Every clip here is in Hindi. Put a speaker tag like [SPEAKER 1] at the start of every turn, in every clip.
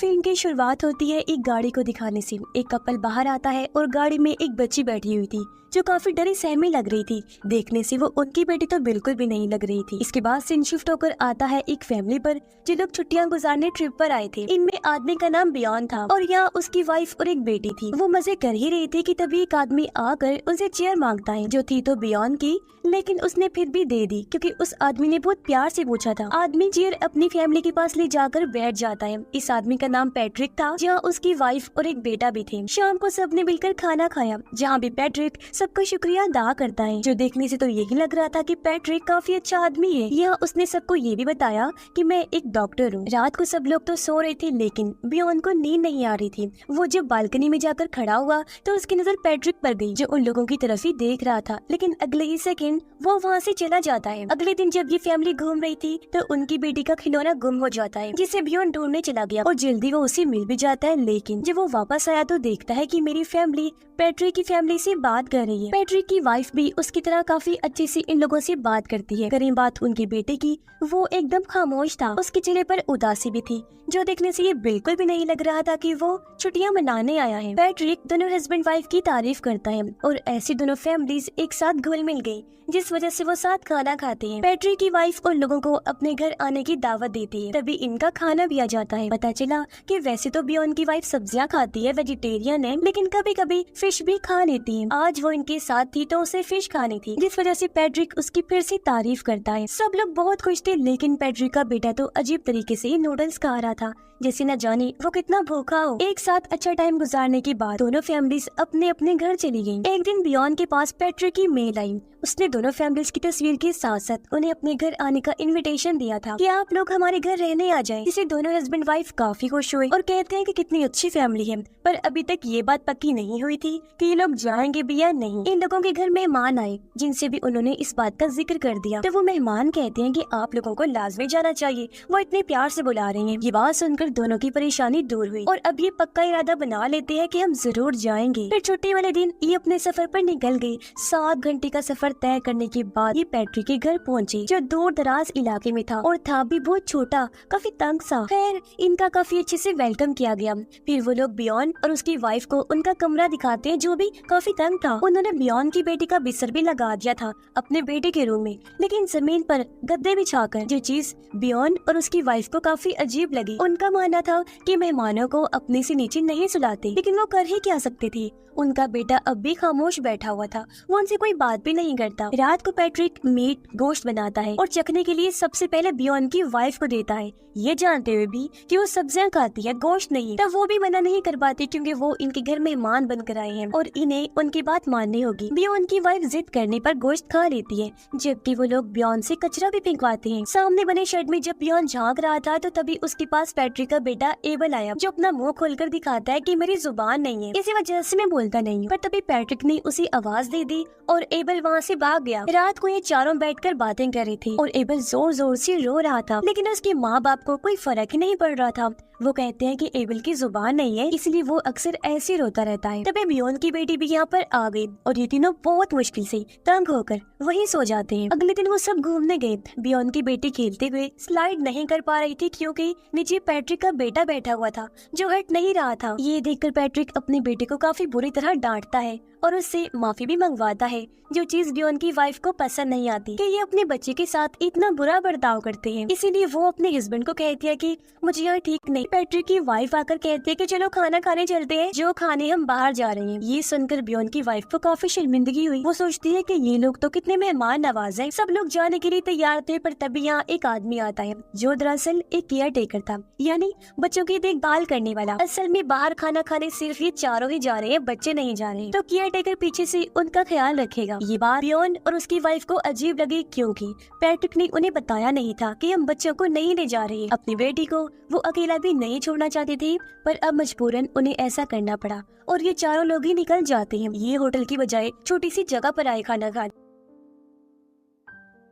[SPEAKER 1] फिल्म की शुरुआत होती है एक गाड़ी को दिखाने से। एक कपल बाहर आता है और गाड़ी में एक बच्ची बैठी हुई थी जो काफी डरी सहमी लग रही थी। देखने से वो उनकी बेटी तो बिल्कुल भी नहीं लग रही थी। इसके बाद सीन शिफ्ट होकर आता है एक फैमिली पर जो लोग छुट्टियां गुजारने ट्रिप पर आए थे। इनमें आदमी का नाम बियॉन था और यहाँ उसकी वाइफ और एक बेटी थी। वो मजे कर ही रही थी कि तभी एक आदमी आकर उनसे चेयर मांगता है जो थी तो बियॉन की, लेकिन उसने फिर भी दे दी क्योंकि उस आदमी ने बहुत प्यार से पूछा था। आदमी चेयर अपनी फैमिली के पास ले जाकर बैठ जाता है। इस आदमी का नाम पैट्रिक था जहाँ उसकी वाइफ और एक बेटा भी थे। शाम को सबने मिलकर खाना खाया जहाँ भी पैट्रिक सबका शुक्रिया अदा करता है, जो देखने से तो यही लग रहा था कि पैट्रिक काफी अच्छा आदमी है। यहाँ उसने सबको ये भी बताया कि मैं एक डॉक्टर हूँ। रात को सब लोग तो सो रहे थे लेकिन बियॉन को नींद नहीं आ रही थी। वो जब बालकनी में जाकर खड़ा हुआ तो उसकी नजर पैट्रिक पर गई जो उन लोगों की तरफ ही देख रहा था, लेकिन अगले ही सेकंड वो वहाँ से चला जाता है। अगले दिन जब ये फैमिली घूम रही थी तो उनकी बेटी का खिलौना गुम हो जाता है जिसे बियॉन ढूंढने चला गया और जल्दी वो उसे मिल भी जाता है। लेकिन जब वो वापस आया तो देखता है कि मेरी फैमिली पैट्रिक की फैमिली से बात कर रही है। पैट्रिक की वाइफ भी उसकी तरह काफी अच्छे से इन लोगों से बात करती है। करें बात उनके बेटे की, वो एकदम खामोश था। उसके चेहरे पर उदासी भी थी जो देखने से ये बिल्कुल भी नहीं लग रहा था कि वो छुट्टियां मनाने आया है। पैट्रिक दोनों हस्बैंड वाइफ की तारीफ करता है और ऐसी दोनों फैमिलीज एक साथ घुल मिल गई जिस वजह से वो साथ खाना खाते हैं। पैट्रिक की वाइफ उन लोगों को अपने घर आने की दावत देती है, तभी इनका खाना भी आ जाता है। पता चला कि वैसे तो बियॉन की वाइफ सब्जियां खाती है, वेजिटेरियन है, लेकिन कभी कभी फिश भी खा लेती है। आज वो इनके साथ थी तो उसे फिश खानी थी, जिस वजह से पैट्रिक उसकी फिर से तारीफ करता है। सब लोग बहुत खुश थे, लेकिन पैट्रिक का बेटा तो अजीब तरीके से नूडल्स खा रहा था जैसे न जाने वो कितना भूखा हो। एक साथ अच्छा टाइम गुजारने के बाद दोनों फैमिलीज अपने अपने घर चली गयी। एक दिन बियॉन के पास पैट्रिक की मेल आई। उसने दोनों फैमिलीज की तस्वीर के साथ साथ उन्हें अपने घर आने का इनविटेशन दिया था कि आप लोग हमारे घर रहने आ जाएं। जिसे दोनों हस्बैंड वाइफ काफी खुश हुए और कहते हैं कि कितनी अच्छी फैमिली है, पर अभी तक ये बात पक्की नहीं हुई थी कि ये लोग जाएंगे भी या नहीं। इन लोगों के घर मेहमान आए जिनसे भी उन्होंने इस बात का जिक्र कर दिया, तो वो मेहमान कहते हैं कि आप लोगों को लाजमी जाना चाहिए, वो इतने प्यार से बुला रहे हैं। ये बात सुनकर दोनों की परेशानी दूर हुई और अब ये पक्का इरादा बना लेते हैं कि हम जरूर जाएंगे। फिर छुट्टी वाले दिन ये अपने सफर पर निकल गए। 7 घंटे का सफर तय करने के बाद ये पैट्रिक के घर पहुंचे जो दूर दराज इलाके में था और था भी बहुत छोटा, काफी तंग सा। खैर इनका काफी अच्छे से वेलकम किया गया। फिर वो लोग बियॉन और उसकी वाइफ को उनका कमरा दिखाते हैं जो भी काफी तंग था। उन्होंने बियॉन की बेटी का बिस्तर भी लगा दिया था अपने बेटे के रूम में, लेकिन जमीन पर गद्दे बिछाकर, जो चीज बियॉन और उसकी वाइफ को काफी अजीब लगी। उनका मानना था कि मेहमानों को अपने से नीचे नहीं सुलाते, लेकिन वो कर ही क्या सकते थे। उनका बेटा अब भी खामोश बैठा हुआ था, वो उनसे कोई बात भी नहीं करता। रात को पैट्रिक मीट गोश्त बनाता है और चखने के लिए सबसे पहले बियॉन की वाइफ को देता है, ये जानते हुए भी कि वो सब्जियां खाती है, गोश्त नहीं। तब वो भी मना नहीं कर पाती क्योंकि वो इनके घर मेहमान बनकर आए हैं और इन्हें उनकी बात माननी होगी। बियॉन की वाइफ जिद करने पर गोश्त खा लेती है, जबकि वो लोग बियॉन से कचरा भी फेंकवाते हैं। सामने बने शेड में जब बियॉन झांक रहा था तो तभी उसके पास पैट्रिक का बेटा एबल आया जो अपना मुंह खोलकर दिखाता है कि मेरी जुबान नहीं है, इसी वजह से मैं बोलता नहीं हूँ। पर तभी पैट्रिक ने उसे आवाज दे दी और एबल वहाँ से भाग गया। रात को ये चारों बैठकर बातें कर रही थी और एबल जोर जोर से रो रहा था, लेकिन उसके माँ बाप को कोई फर्क ही नहीं पड़ रहा था। वो कहते हैं कि एबल की जुबान नहीं है इसलिए वो अक्सर ऐसे रोता रहता है। तभी बियॉन की बेटी भी यहाँ पर आ गई और ये तीनों बहुत मुश्किल से तंग होकर वहीं सो जाते हैं। अगले दिन वो सब घूमने गए। बियॉन की बेटी खेलते हुए स्लाइड नहीं कर पा रही थी क्योंकि नीचे पैट्रिक का बेटा बैठा हुआ था जो हट नहीं रहा था। ये देखकर पैट्रिक अपने बेटे को काफी बुरी तरह डांटता है और उससे माफी भी मंगवाता है, जो चीज बियॉन की वाइफ को पसंद नहीं आती कि ये अपने बच्चे के साथ इतना बुरा बर्ताव करते हैं। इसीलिए वो अपने हस्बैंड को कहती है कि मुझे यहाँ ठीक नहीं। पैट्रिक की वाइफ आकर कहती है कि चलो खाना खाने चलते हैं, जो खाने हम बाहर जा रहे हैं। ये सुनकर बियॉन की वाइफ को काफी शर्मिंदगी हुई। वो सोचती है कि ये लोग तो कितने मेहमान नवाज हैं। सब लोग जाने के लिए तैयार थे, पर तभी यहाँ एक आदमी आता है जो दरअसल एक केयर टेकर था, यानी बच्चों की देखभाल करने वाला। असल में बाहर खाना खाने सिर्फ ये चारों ही जा रहे हैं, बच्चे नहीं जा रहे, तो केयर टेकर पीछे से उनका ख्याल रखेगा। ये बात बियॉन और उसकी वाइफ को अजीब लगी क्योंकि पैट्रिक ने उन्हें बताया नहीं था कि हम बच्चों को नहीं ले जा रहे। अपनी बेटी को वो अकेला भी नहीं छोड़ना चाहती थी, पर अब मजबूरन उन्हें ऐसा करना पड़ा और ये चारों लोग ही निकल जाते हैं। ये होटल की बजाय छोटी सी जगह पर आए खाना खाने,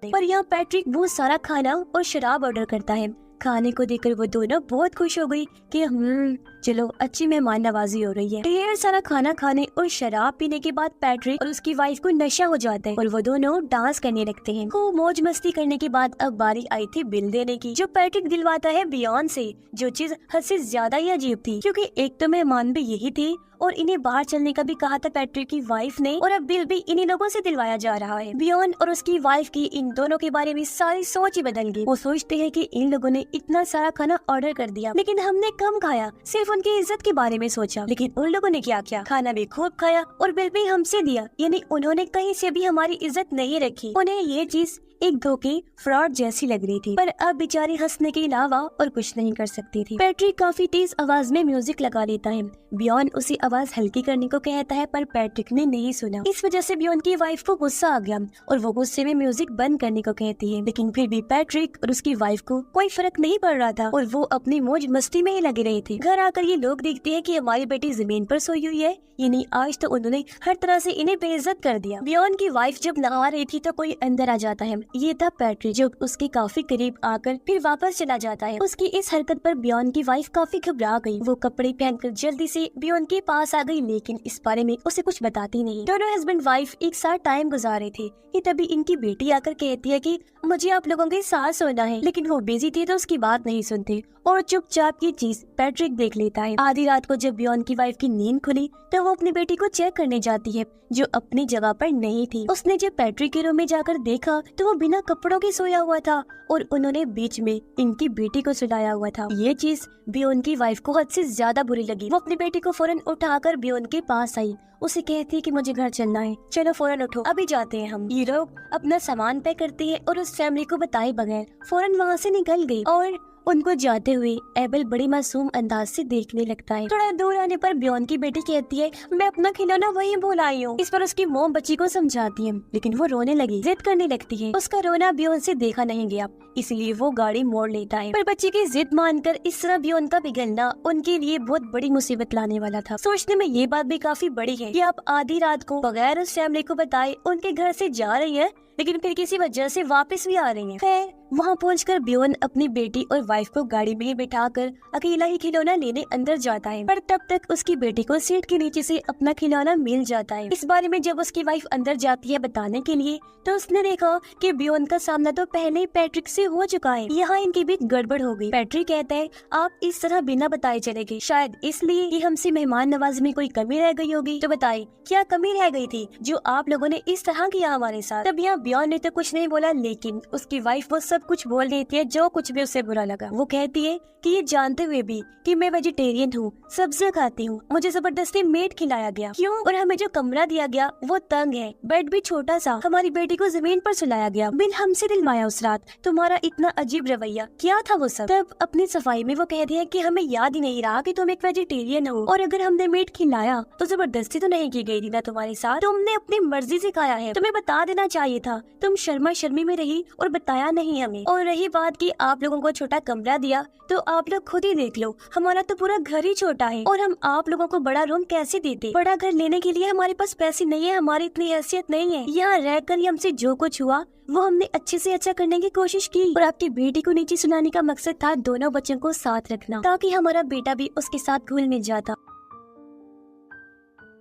[SPEAKER 1] पर यहाँ पैट्रिक बहुत सारा खाना और शराब ऑर्डर करता है खाने को देखकर वो दोनों बहुत खुश हो गई कि चलो अच्छी मेहमान नवाजी हो रही है। ढेर सारा खाना खाने और शराब पीने के बाद पैट्रिक और उसकी वाइफ को नशा हो जाता है और वो दोनों डांस करने लगते हैं। खूब मौज मस्ती करने के बाद अब बारी आई थी बिल देने की, जो पैट्रिक दिलवाता है बियॉन से, जो चीज हद से ज्यादा ही अजीब थी क्योंकि एक तो मेहमान भी यही थे और इन्हें बाहर चलने का भी कहा था पैट्रिक की वाइफ ने, और अब बिल भी इन्हीं लोगों से दिलवाया जा रहा है। बियॉन और उसकी वाइफ की इन दोनों के बारे में सारी सोच ही बदल गई। वो सोचते हैं कि इन लोगों ने इतना सारा खाना ऑर्डर कर दिया लेकिन हमने कम खाया, सिर्फ उनकी इज्जत के बारे में सोचा। लेकिन उन लोगों ने क्या किया, खाना भी खूब खाया और बिल भी हमसे दिया, यानी उन्होंने कहीं से भी हमारी इज्जत नहीं रखी। उन्हें ये चीज एक धोखे फ्रॉड जैसी लग रही थी, पर अब बेचारी हंसने के अलावा और कुछ नहीं कर सकती थी। पैट्रिक काफी तेज आवाज में म्यूजिक लगा लेता है। बियॉन उसी आवाज हल्की करने को कहता है पर पैट्रिक ने नहीं सुना। इस वजह से बियॉन की वाइफ को गुस्सा आ गया और वो गुस्से में म्यूजिक बंद करने को कहती है, लेकिन फिर भी पैट्रिक और उसकी वाइफ को कोई फर्क नहीं पड़ रहा था और वो अपनी मौज मस्ती में ही लगे रहे थे। घर आकर ये लोग देखते हैं कि हमारी बेटी जमीन पर सोई हुई है, यानी आज तो उन्होंने हर तरह से इन्हें बेइज्जत कर दिया। बियॉन की वाइफ जब नहा रही थी तो कोई अंदर आ जाता है। ये था पैट्रिक, जो उसके काफी करीब आकर फिर वापस चला जाता है। उसकी इस हरकत पर बियॉन की वाइफ काफी घबरा गई। वो कपड़े पहनकर जल्दी से बियॉन के पास आ गई, लेकिन इस बारे में उसे कुछ बताती नहीं। दोनों हस्बैंड वाइफ एक साथ टाइम गुजार रहे थे कि तभी इनकी बेटी आकर कहती है कि मुझे आप लोगों के साथ सोना है, लेकिन वो बिजी थे तो उसकी बात नहीं सुनते और चुपचाप ये चीज पैट्रिक देख लेता है। आधी रात को जब बियॉन की वाइफ की नींद खुली तो वो अपनी बेटी को चेक करने जाती है, जो अपनी जगह पर नहीं थी। उसने जब पैट्रिक के रूम में जाकर देखा तो वो बिना कपड़ों के सोया हुआ था और उन्होंने बीच में इनकी बेटी को सुलाया हुआ था। ये चीज बियॉन की वाइफ को हद से ज्यादा बुरी लगी। वो अपनी बेटी को फौरन उठाकर बियॉन के पास आई। उसे कहती है कि मुझे घर चलना है, चलो फौरन उठो, अभी जाते हैं हम। ये लोग अपना सामान पैक करते हैं और उस फैमिली को बताए बगैर फौरन वहाँ से निकल गई और उनको जाते हुए एबल बड़ी मासूम अंदाज से देखने लगता है। थोड़ा दूर आने पर बियॉन की बेटी कहती है मैं अपना खिलौना वहीं भूल आई हूँ। इस पर उसकी मोम बच्ची को समझाती है, लेकिन वो रोने लगी, जिद करने लगती है। उसका रोना बियॉन से देखा नहीं गया, इसलिए वो गाड़ी मोड़ लेता है। पर बच्ची की जिद मानकर इस तरह बियॉन का पिघलना उनके लिए बहुत बड़ी मुसीबत लाने वाला था। सोचने में ये बात भी काफी बड़ी है कि आप आधी रात को बगैर उस फैमिली को बताए उनके घर से जा रही है, लेकिन फिर किसी वजह से वापस भी आ रही हैं। खैर वहाँ पहुंचकर बियॉन अपनी बेटी और वाइफ को गाड़ी में बिठाकर अकेला ही खिलौना लेने अंदर जाता है, पर तब तक उसकी बेटी को सीट के नीचे से अपना खिलौना मिल जाता है। इस बारे में जब उसकी वाइफ अंदर जाती है बताने के लिए तो उसने देखा कि बियॉन का सामना तो पहले ही पैट्रिक से हो चुका है। यहाँ इनके बीच गड़बड़ हो गई। पैट्रिक कहता है आप इस तरह बिना बताए चले गए, शायद इसलिए कि हमसे मेहमान नवाजी में कोई कमी रह गई होगी। तो बताइए क्या कमी रह गई थी जो आप लोगों ने इस तरह किया हमारे साथ। तब यहाँ बियॉन ने तो कुछ नहीं बोला, लेकिन उसकी वाइफ वो सब कुछ बोल देती है जो कुछ भी उसे बुरा लगा। वो कहती है कि ये जानते हुए भी कि मैं वेजिटेरियन हूँ, सब्जियां खाती हूँ, मुझे जबरदस्ती मीट खिलाया गया, क्यों? और हमें जो कमरा दिया गया वो तंग है, बेड भी छोटा सा, हमारी बेटी को जमीन पर सुलाया गया, बिल हमसे दिलवाया उस रात, तुम्हारा इतना अजीब रवैया, क्या था वो सब? तब अपनी सफाई में वो कहती है कि हमें याद ही नहीं रहा कि तुम एक वेजिटेरियन हो, और अगर हमने मीट खिलाया तो जबरदस्ती तो नहीं की गई थी ना तुम्हारे साथ, तुमने अपनी मर्जी से खाया है, तुम्हें बता देना चाहिए था, तुम शर्मा शर्मी में रही और बताया नहीं हमें। और रही बात कि आप लोगों को छोटा कमरा दिया, तो आप लोग खुद ही देख लो, हमारा तो पूरा घर ही छोटा है और हम आप लोगों को बड़ा रूम कैसे देते? बड़ा घर लेने के लिए हमारे पास पैसे नहीं है, हमारी इतनी हैसियत नहीं है। यहाँ रहकर हमसे जो कुछ हुआ वो हमने अच्छे से अच्छा करने की कोशिश की, और आपकी बेटी को नीचे सुनाने का मकसद था दोनों बच्चों को साथ रखना, ताकि हमारा बेटा भी उसके साथ घुल मिल जाता।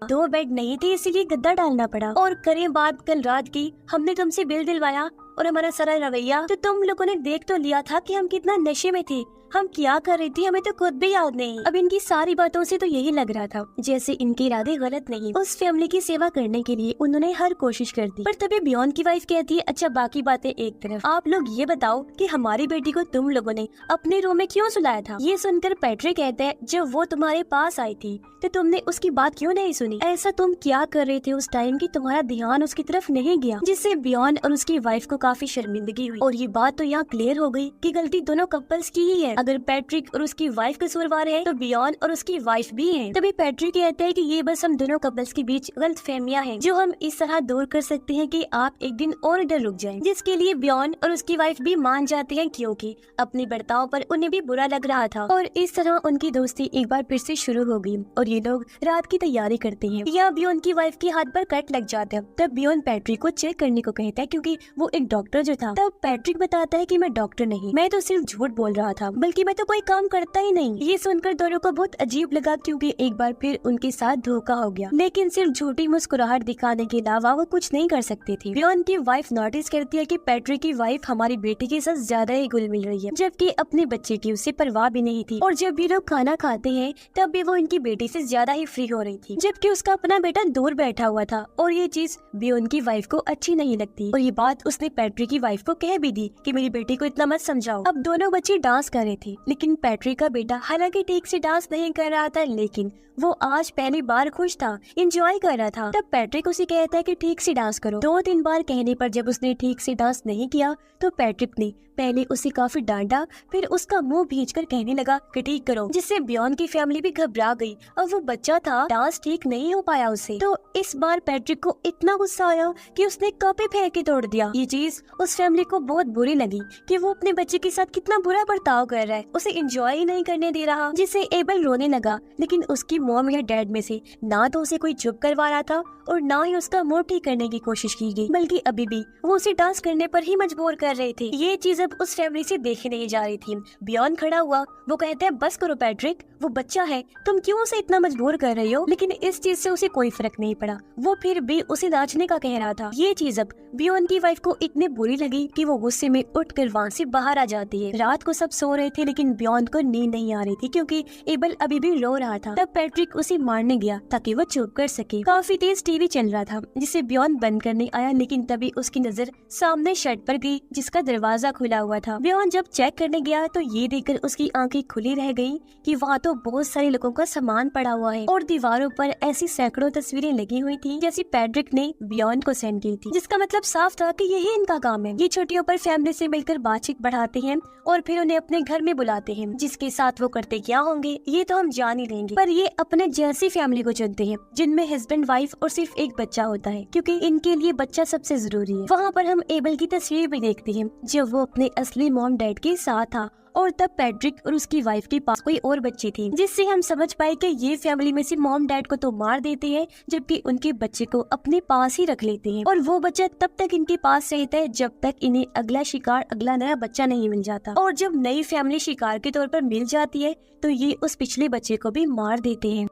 [SPEAKER 1] 2 बेड नहीं थे इसीलिए गद्दा डालना पड़ा। और करें बात कल रात की, हमने तुमसे बिल दिलवाया और हमारा सारा रवैया तो तुम लोगों ने देख तो लिया था कि हम कितना नशे में थे, हम क्या कर रही थी हमें तो खुद भी याद नहीं। अब इनकी सारी बातों से तो यही लग रहा था जैसे इनके इरादे गलत नहीं। उस फैमिली की सेवा करने के लिए उन्होंने हर कोशिश कर दी। पर तभी बियॉन की वाइफ कहती है अच्छा बाकी बातें एक तरफ, आप लोग ये बताओ कि हमारी बेटी को तुम लोगों ने अपने रूम में क्यों सुलाया था? ये सुनकर पैट्रिक कहते हैं जब वो तुम्हारे पास आई थी तो तुमने उसकी बात क्यों नहीं सुनी? ऐसा तुम क्या कर रहे थे उस टाइम की तुम्हारा ध्यान उसकी तरफ नहीं गया, जिससे बियॉन और उसकी वाइफ को काफी शर्मिंदगी हुई। और ये बात तो यहाँ क्लियर हो गई कि गलती दोनों कपल्स की ही है। अगर पैट्रिक और उसकी वाइफ कसूरवार है तो बियॉन और उसकी वाइफ भी है। तभी पैट्रिक कहते हैं कि ये बस हम दोनों कपल्स के बीच गलतफहमियां हैं जो हम इस तरह दूर कर सकते हैं कि आप एक दिन और इधर रुक जाएं, जिसके लिए बियॉन और उसकी वाइफ भी मान जाते हैं क्योंकि अपने बर्ताव पर उन्हें भी बुरा लग रहा था। और इस तरह उनकी दोस्ती एक बार फिर से शुरू हो गई और ये लोग रात की तैयारी करते हैं। यहाँ बियॉन की वाइफ के हाथ पर कट लग जाता है। तब बियॉन पैट्रिक को चेक करने को कहता है क्योंकि वो एक डॉक्टर जो था। तब पैट्रिक बताता है कि मैं डॉक्टर नहीं, मैं तो सिर्फ झूठ बोल रहा था, बल्कि मैं तो कोई काम करता ही नहीं। ये सुनकर दोनों को बहुत अजीब लगा क्योंकि एक बार फिर उनके साथ धोखा हो गया, लेकिन सिर्फ झूठी मुस्कुराहट दिखाने के अलावा वो कुछ नहीं कर सकती थी। बियॉन की वाइफ नोटिस करती है कि पैट्रिक की वाइफ हमारी बेटी के साथ ज्यादा ही घुल मिल रही है, जबकि अपने बच्चे की उसे परवाह भी नहीं थी। और जब भी लोग खाना खाते हैं तब भी वो इनकी बेटी से ज्यादा ही फ्री हो रही थी, जबकि उसका अपना बेटा दूर बैठा हुआ था। और ये चीज बियॉन की वाइफ को अच्छी नहीं लगती और ये बात उसने पैट्रिक की वाइफ को कह भी दी कि मेरी बेटी को इतना मत समझाओ। अब दोनों बच्चे डांस कर रहे थे, लेकिन पैट्रिक का बेटा हालांकि ठीक से डांस नहीं कर रहा था, लेकिन वो आज पहली बार खुश था, एंजॉय कर रहा था। तब पैट्रिक उसे कहता है कि ठीक से डांस करो। 2-3 बार कहने पर जब उसने ठीक से डांस नहीं किया तो पैट्रिक ने पहले उसे काफी डांटा, फिर उसका मुंह भींचकर कहने लगा कि ठीक करो, जिससे बियॉन की फैमिली भी घबरा गई। और वो बच्चा था, डांस ठीक नहीं हो पाया उसे। तो इस बार पैट्रिक को इतना गुस्सा आया कि उसने कप ही फेंक के तोड़ दिया। ये चीज उस फैमिली को बहुत बुरी लगी कि वो अपने बच्चे के साथ कितना बुरा बर्ताव कर रहा है, उसे एंजॉय ही नहीं करने दे रहा, जिससे एबल रोने लगा। लेकिन उसकी मॉम या डैड में से ना तो उसे कोई चुप करवा रहा था और ना ही उसका मूड ठीक करने की कोशिश की गई, बल्कि अभी भी वो उसे डांस करने पर ही मजबूर कर रहे थे। ये चीज अब उस फैमिली से देखी नहीं जा रही थी। बियॉन खड़ा हुआ, वो कहते हैं बस करो पैट्रिक, वो बच्चा है, तुम क्यों उसे इतना मजबूर कर रही हो। लेकिन इस चीज से उसे कोई फर्क नहीं पड़ा, वो फिर भी उसे नाचने का कह रहा था। ये चीज अब बियॉन की वाइफ को इतनी बुरी लगी कि वो गुस्से में उठकर वहाँ से बाहर आ जाती है। रात को सब सो रहे थे, लेकिन बियॉन को नींद नहीं आ रही थी क्योंकि एबल अभी भी रो रहा था। तब पैट्रिक उसे मारने गया ताकि वो चुप कर सके। काफी तेज टीवी चल रहा था जिसे बियॉन बंद करने आया, लेकिन तभी उसकी नजर सामने शर्ट पर गई जिसका दरवाजा खुला हुआ था। बियॉन जब चेक करने गया तो ये देखकर उसकी आंखें खुली रह गयी कि वहाँ तो बहुत सारे लोगों का सामान पड़ा हुआ है और दीवारों पर ऐसी सैकड़ों तस्वीरें लगी हुई थी जैसी पैट्रिक ने बियॉन को सेंड की थी, जिसका मतलब साफ था कि यही इनका काम है। ये छुट्टियों पर फैमिली से मिलकर बातचीत बढ़ाते हैं और फिर उन्हें अपने घर में बुलाते हैं, जिसके साथ वो करते क्या होंगे ये तो हम जान ही लेंगे। पर ये अपने जैसी फैमिली को चुनते हैं जिनमें हस्बैंड वाइफ और सिर्फ एक बच्चा होता है, क्योंकि इनके लिए बच्चा सबसे जरूरी है। वहाँ पर हम एबल की तस्वीर भी देखते हैं जब वो अपने असली मॉम डैड के साथ था, और तब पैट्रिक और उसकी वाइफ के पास कोई और बच्ची थी, जिससे हम समझ पाए कि ये फैमिली में से मॉम डैड को तो मार देते हैं जबकि उनके बच्चे को अपने पास ही रख लेते हैं, और वो बच्चा तब तक इनके पास रहता है जब तक इन्हें अगला शिकार, अगला नया बच्चा नहीं मिल जाता। और जब नई फैमिली शिकार के तौर पर मिल जाती है तो ये उस पिछले बच्चे को भी मार देते हैं।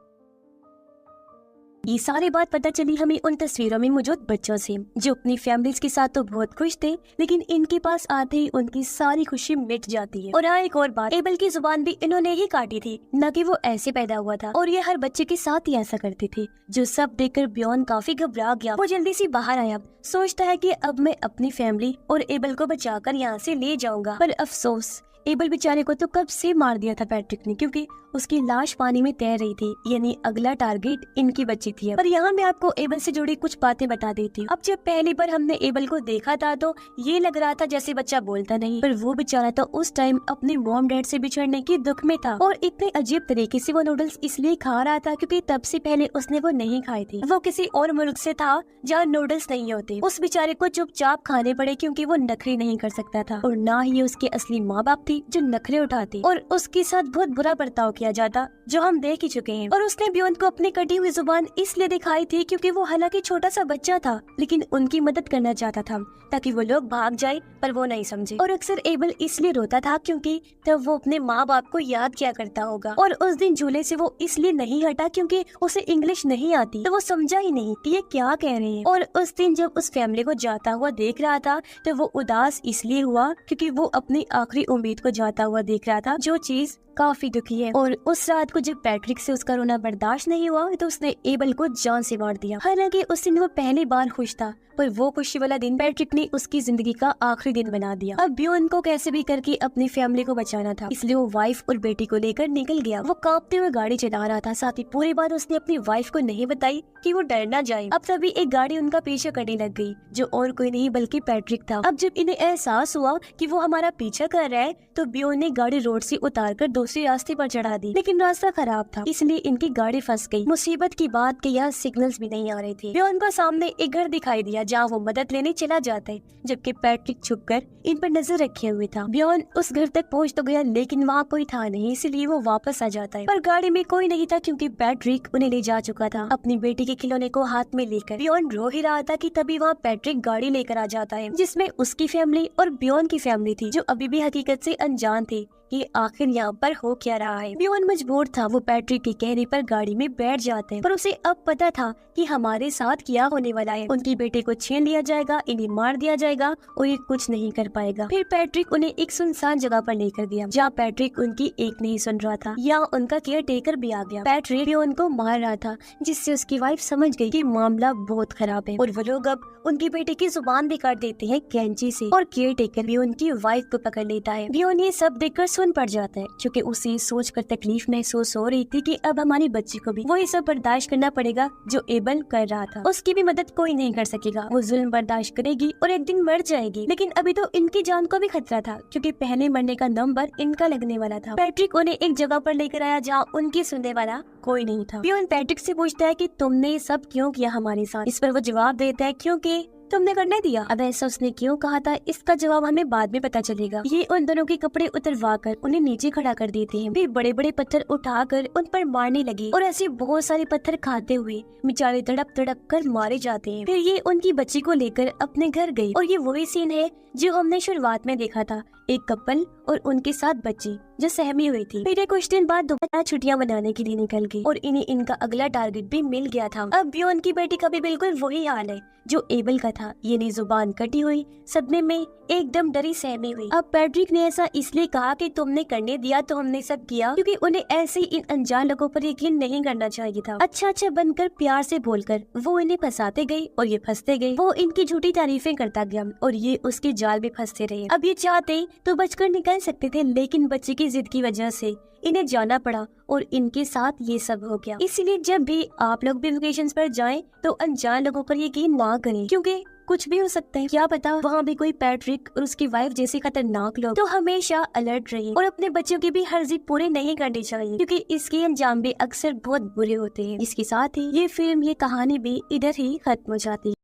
[SPEAKER 1] ये सारी बात पता चली हमें उन तस्वीरों में मौजूद बच्चों से जो अपनी फैमिलीज के साथ तो बहुत खुश थे, लेकिन इनके पास आते ही उनकी सारी खुशी मिट जाती है। और हाँ, एक और बात, एबल की जुबान भी इन्होंने ही काटी थी, न कि वो ऐसे पैदा हुआ था, और ये हर बच्चे के साथ ही ऐसा करते थे। जो सब देखकर बियॉन काफी घबरा गया। वो जल्दी से बाहर आया, सोचता है कि अब मैं अपनी फैमिली और एबल को बचाकर यहाँ से ले जाऊंगा। पर अफसोस, एबल बेचारे को तो कब से मार दिया था पैट्रिक ने, क्योंकि उसकी लाश पानी में तैर रही थी, यानी अगला टारगेट इनकी बच्ची थी। पर यहाँ मैं आपको एबल से जुड़ी कुछ बातें बता देती हूँ। अब जब पहली बार हमने एबल को देखा था तो ये लग रहा था जैसे बच्चा बोलता नहीं, पर वो बेचारा तो उस टाइम अपने मॉम डैड से बिछड़ने के दुख में था, और इतने अजीब तरीके से वो नूडल्स इसलिए खा रहा था क्योंकि तब से पहले उसने वो नहीं खाए थे। वो किसी और मुल्क से था जहाँ नूडल्स नहीं होते। उस बेचारे को चुपचाप खाने पड़े क्योंकि वो नखरे नहीं कर सकता था, और ना ही उसके असली माँ बाप थे जो नखरे उठाते, और उसके साथ बहुत बुरा बर्ताव किया जाता जो हम देख ही चुके हैं। और उसने बियॉन को अपनी कटी हुई जुबान इसलिए दिखाई थी क्योंकि वो हालांकि छोटा सा बच्चा था, लेकिन उनकी मदद करना चाहता था ताकि वो लोग भाग जाए, पर वो नहीं समझे। और अक्सर एबल इसलिए रोता था क्योंकि तब वो अपने माँ बाप को याद किया करता होगा। और उस दिन झूले से वो इसलिए नहीं हटा क्योंकि उसे इंग्लिश नहीं आती, तो वो समझा ही नहीं कि ये क्या कह रहे हैं। और उस दिन जब उस फैमिली को जाता हुआ देख रहा था तो वो उदास इसलिए हुआ क्योंकि वो अपनी आखिरी उम्मीद को जाता हुआ देख रहा था, जो चीज काफी दुखी है। और उस रात को जब पैट्रिक से उसका रोना बर्दाश्त नहीं हुआ तो उसने एबल को जान से मार दिया। हालांकि उस दिन वो पहली बार खुश था, पर वो खुशी वाला दिन पैट्रिक ने उसकी जिंदगी का आखिरी दिन बना दिया। अब बियॉन को कैसे भी करके अपनी फैमिली को बचाना था, इसलिए वो वाइफ और बेटी को लेकर निकल गया। वो कांपते हुए गाड़ी चला रहा था, साथ ही पूरी बात उसने अपनी वाइफ को नहीं बताई कि वो डर ना जाए। अब तभी एक गाड़ी उनका पीछे करने लग गई, जो और कोई नहीं बल्कि पैट्रिक था। अब जब इन्हें एहसास हुआ कि वो हमारा पीछा कर रहा है तो बियॉन ने गाड़ी रोड से उतार कर दूसरे रास्ते पर चढ़ा दी, लेकिन रास्ता खराब था इसलिए इनकी गाड़ी फंस गई। मुसीबत की बात कि यहाँ सिग्नल्स भी नहीं आ रहे थे। बियॉन को सामने एक घर दिखाई दिया जहाँ वो मदद लेने चला जाता है, जबकि पैट्रिक छुपकर इन पर नजर रखे हुए था। बियॉन उस घर तक पहुँच तो गया लेकिन वहाँ कोई था नहीं, इसलिए वो वापस आ जाता है। पर गाड़ी में कोई नहीं था क्योंकि पैट्रिक उन्हें ले जा चुका था अपनी बेटी के खिलौने को हाथ में लेकर। बियॉन रो ही रहा था कि तभी वहाँ पैट्रिक गाड़ी लेकर आ जाता है जिसमें उसकी फैमिली और बियॉन की फैमिली थी, जो अभी भी हकीकत से अनजान थे कि आखिर यहाँ पर हो क्या रहा है। बियॉन मजबूर था, वो पैट्रिक के कहने पर गाड़ी में बैठ जाते हैं, पर उसे अब पता था कि हमारे साथ क्या होने वाला है। उनकी बेटे को छीन लिया जाएगा, इन्हें मार दिया जाएगा और ये कुछ नहीं कर पाएगा। फिर पैट्रिक उन्हें एक सुनसान जगह पर लेकर गया जहाँ पैट्रिक उनकी एक नहीं सुन रहा था। यहाँ उनका केयर टेकर भी आ गया। पैट्रिक बियॉन को मार रहा था जिससे उसकी वाइफ समझ गई कि मामला बहुत खराब है और वो लोग अब उनकी बेटे की जुबान भी काट देते हैं कैंची से और केयर टेकर भी उनकी वाइफ को पकड़ लेता है। बियॉन ये सब देखकर सुन पड़ जाता है क्योंकि उसे सोचकर तकलीफ महसूस हो रही थी कि अब हमारी बच्ची को भी वही सब बर्दाश्त करना पड़ेगा जो एबल कर रहा था। उसकी भी मदद कोई नहीं कर सकेगा, वो जुल्म बर्दाश्त करेगी और एक दिन मर जाएगी। लेकिन अभी तो इनकी जान को भी खतरा था क्योंकि पहले मरने का नंबर इनका लगने वाला था। पैट्रिक उन्हें एक जगह पर लेकर आया जहाँ उनकी सुनने वाला कोई नहीं था। बियॉन पैट्रिक से पूछता है कि तुमने ये सब क्यों किया हमारे साथ। इस पर वो जवाब देता है क्योंकि तुमने करने दिया। अब ऐसा उसने क्यों कहा था इसका जवाब हमें बाद में पता चलेगा। ये उन दोनों के कपड़े उतरवा कर उन्हें नीचे खड़ा कर देते हैं, फिर बड़े बड़े पत्थर उठाकर उन पर मारने लगे और ऐसे बहुत सारे पत्थर खाते हुए बेचारे तड़प तड़प कर मारे जाते हैं। फिर ये उनकी बच्ची को लेकर अपने घर गई और ये वही सीन है जो हमने शुरुआत में देखा था, एक कपल और उनके साथ बच्ची जो सहमी हुई थी। फिर कुछ दिन बाद दोबारा छुट्टियां मनाने के लिए निकल गई और इन्हें इनका अगला टारगेट भी मिल गया था। अब भी उनकी बेटी का भी बिल्कुल वही हाल है जो एबल का था, ये नहीं जुबान कटी हुई, सदमे में एकदम डरी सहमी हुई। अब पैट्रिक ने ऐसा इसलिए कहा कि तुमने करने दिया तो हमने सब किया क्योंकि उन्हें ऐसे इन अनजान लोगों पर यकीन नहीं करना चाहिए था। अच्छा बनकर प्यार से बोलकर वो इन्हें फंसाते गए और ये फंसते गए। वो इनकी झूठी तारीफें करता गया और ये उसके जाल में फंसते रहे। अब ये चाहते तो बचकर निकल सकते थे लेकिन बच्चे की जिद की वजह से इन्हें जाना पड़ा और इनके साथ ये सब हो गया। इसलिए जब भी आप लोग भी वेकेशंस पर जाएं तो अनजान लोगों पर यकीन ना करें क्योंकि कुछ भी हो सकता है, क्या पता वहाँ भी कोई पैट्रिक और उसकी वाइफ जैसे खतरनाक लोग। तो हमेशा अलर्ट रहिए और अपने बच्चों की भी हर जिद पूरी नहीं करनी चाहिए क्योंकि इसके अंजाम भी अक्सर बहुत बुरे होते हैं। इसके साथ ही ये फिल्म, ये कहानी भी इधर ही खत्म हो जाती है।